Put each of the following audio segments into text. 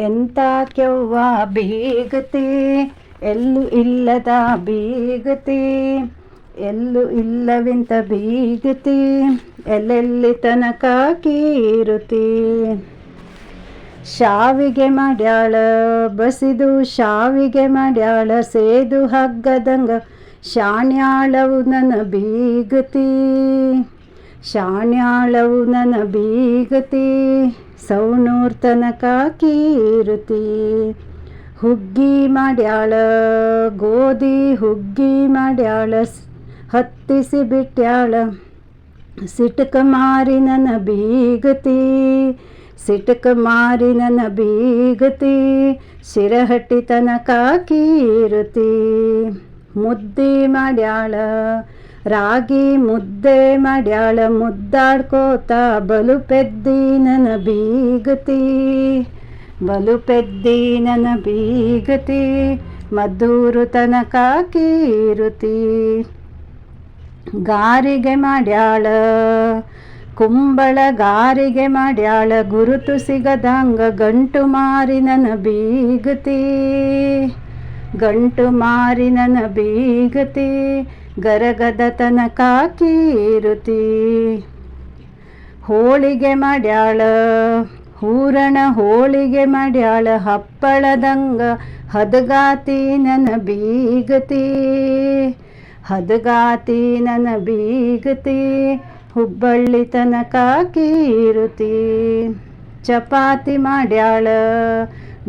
ಎಂತ ಕೆವ್ವ ಬೀಗತಿ, ಎಲ್ಲೂ ಇಲ್ಲದ ಬೀಗತಿ, ಎಲ್ಲೂ ಇಲ್ಲವಿಂತ ಬೀಗತಿ, ಎಲ್ಲೆಲ್ಲಿ ತನಕ ಕೀರುತಿ. ಶಾವಿಗೆ ಮಾಡ್ಯಾಳ ಬಸಿದು, ಶಾವಿಗೆ ಮಾಡ್ಯಾಳ ಸೇದು ಹಗ್ಗದಂಗ, ಶಾಣ್ಯಾಳವು ನನ್ನ ಬೀಗತಿ, ಶಾಣ್ಯಾಳವು ನನ್ನ ಬೀಗತಿ, ಸೌನೂರ್ ತನಕ ಕೀರುತಿ. ಹುಗ್ಗಿ ಮಾಡ್ಯಾಳ ಗೋಧಿ ಹುಗ್ಗಿ ಮಾಡ್ಯಾಳ, ಹತ್ತಿಸಿ ಬಿಟ್ಯಾಳ ಸಿಟಕ ಮಾರಿ ನನ್ನ ಬೀಗತಿ, ಸಿಟಕ ಮಾರಿ ನನ್ನ ಬೀಗತಿ, ಶಿರಹಟ್ಟಿ ತನಕ ಕೀರುತಿ. ಮುದ್ದೆ ಮಾಡ್ಯಾಳ ರಾಗಿ ಮುದ್ದೆ ಮಾಡ್ಯಾಳ, ಮುದ್ದಾಡ್ಕೋತ ಬಲು ಪೆದ್ದಿ ನನ್ನ ಬೀಗತಿ, ಬಲು ಪೆದ್ದಿ ನನ್ನ ಬೀಗತಿ, ಮದ್ದೂರು ತನಕ ಕೀರುತಿ. ಗಾರಿಗೆ ಮಾಡ್ಯಾಳ ಕುಂಬಳ ಗಾರಿಗೆ ಮಾಡ್ಯಾಳ, ಗುರುತು ಸಿಗದಂಗ ಗಂಟು ಮಾರಿ ನನ್ನ ಬೀಗತಿ, ಗಂಟು ಮಾರಿ ನನ್ನ ಬೀಗತಿ, ಗರಗದ ತನಕ ಕೀರುತಿ. ಹೋಳಿಗೆ ಮಾಡ್ಯಾಳ ಹೂರಣ ಹೋಳಿಗೆ ಮಾಡ್ಯಾಳ, ಹಪ್ಪಳದಂಗ ಹದಗಾತಿ ನನ್ನ ಬೀಗತಿ, ಹದಗಾತಿ ನನ್ನ ಬೀಗತಿ, ಹುಬ್ಬಳ್ಳಿ ತನಕ ಕೀರುತಿ. ಚಪಾತಿ ಮಾಡ್ಯಾಳ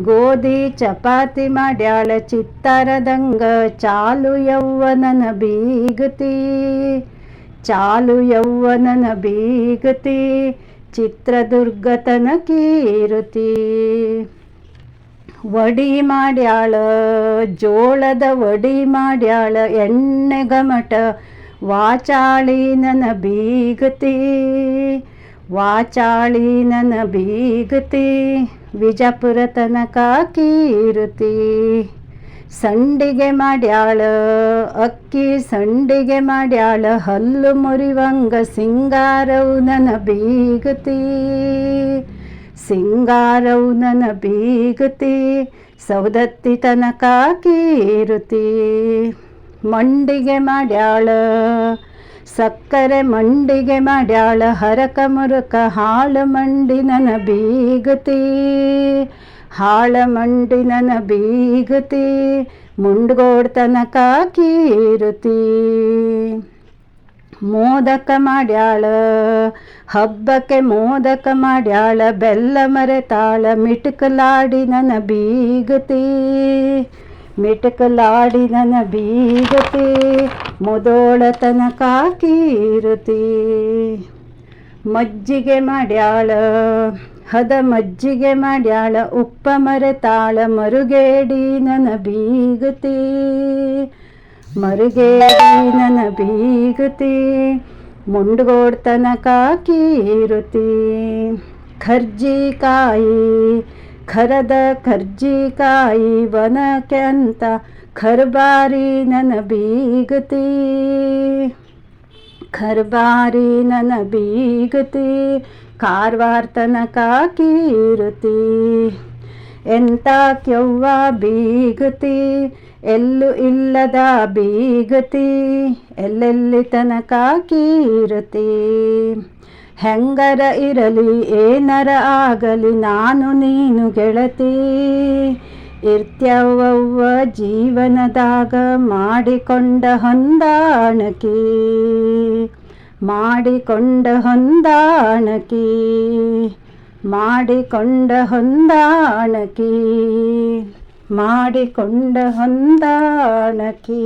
ಗೋಧಿ ಚಪಾತಿ ಮಾಡ್ಯಾಳ, ಚಿತ್ತಾರದಂಗ ಚಾಲು ಯವ್ವನನ ಬೀಗತಿ, ಚಾಲು ಯವ್ವನನ ಬೀಗತಿ, ಚಿತ್ರದುರ್ಗ ತನಕ ಕೀರುತಿ. ವಡಿ ಮಾಡ್ಯಾಳ ಜೋಳದ ವಡಿ ಮಾಡ್ಯಾಳ, ಎಣ್ಣೆ ಗಮಟ ವಾಚಾಳಿ ನನ್ನ ಬೀಗತಿ, ವಾಚಾಳಿ ನನ್ನ ಬೀಗತಿ, ವಿಜಾಪುರ ತನಕ ಕೀರುತಿ. ಸಂಡಿಗೆ ಮಾಡ್ಯಾಳ ಅಕ್ಕಿ ಸಂಡಿಗೆ ಮಾಡ್ಯಾಳ, ಹಲ್ಲು ಮುರಿವಂಗ ಸಿಂಗಾರವು ನನ್ನ ಬೀಗತಿ, ಸಿಂಗಾರವು ನನ್ನ ಬೀಗತಿ, ಸೌದತ್ತಿ ತನಕ ಕೀರುತಿ. ಮಂಡಿಗೆ ಮಾಡ್ಯಾಳ ಸಕ್ಕರೆ ಮಂಡಿಗೆ ಮಾಡ್ಯಾಳ, ಹರಕ ಮುರುಕ ಹಾಳ ಮಂಡಿ ನನ್ನ ಬೀಗತಿ, ಹಾಳ ಮಂಡಿ ನನ್ನ ಬೀಗತಿ, ಮುಂಡ್ಗೋಡ್ ತನಕ ಕೀರುತಿ. ಮೋದಕ ಮಾಡ್ಯಾಳ ಹಬ್ಬಕ್ಕೆ ಮೋದಕ ಮಾಡ್ಯಾಳ, ಬೆಲ್ಲ ಮರೆತಾಳ ಮಿಟಕಲಾಡಿ ನನ್ನ ಬೀಗತಿ, ಮಿಟಕಲಾಡಿ ನನ್ನ ಬೀಗತಿ, ಮುದೋಳ ತನಕ ಕೀರುತಿ. ಮಜ್ಜಿಗೆ ಮಾಡ್ಯಾಳ ಹದ ಮಜ್ಜಿಗೆ ಮಾಡ್ಯಾಳ, ಉಪ್ಪ ಮರೆತಾಳ ಮರುಗೇಡಿ ನನ್ನ ಬೀಗತಿ, ಮರುಗೇಡಿ ನನ್ನ ಬೀಗತಿ, ಮುಂಡ್ಗೋಡ್ ತನಕ ಕೀರುತಿ. ಖರ್ಜಿಕಾಯಿ ಖರದ ಖರ್ಜಿಕಾಯಿ ವನಕ್ಕೆ ಅಂತ ಖರ್ಬಾರಿ ನನ್ನ ಬೀಗತಿ, ಖರ್ಬಾರಿ ನನ್ನ ಬೀಗತಿ, ಕಾರವಾರ ತನಕ ಕೀರುತಿ. ಎಂತ ಕೆವ್ವ ಬೀಗತಿ, ಎಲ್ಲೂ ಇಲ್ಲದ ಬೀಗತಿ, ಎಲ್ಲೆಲ್ಲಿ ತನಕ ಕೀರುತಿ. ಹೆಂಗರ ಇರಲಿ ಏನರ ಆಗಲಿ ನಾನು ನೀನು ಗೆಳತಿ, ಇರ್ತ್ಯವ್ವ ಜೀವನದಾಗ ಮಾಡಿಕೊಂಡ ಹೊಂದಾಣಕಿ, ಮಾಡಿಕೊಂಡ ಹೊಂದಾಣಕಿ, ಮಾಡಿಕೊಂಡ ಹೊಂದಾಣಕಿ, ಮಾಡಿಕೊಂಡ ಹೊಂದಾಣಕಿ.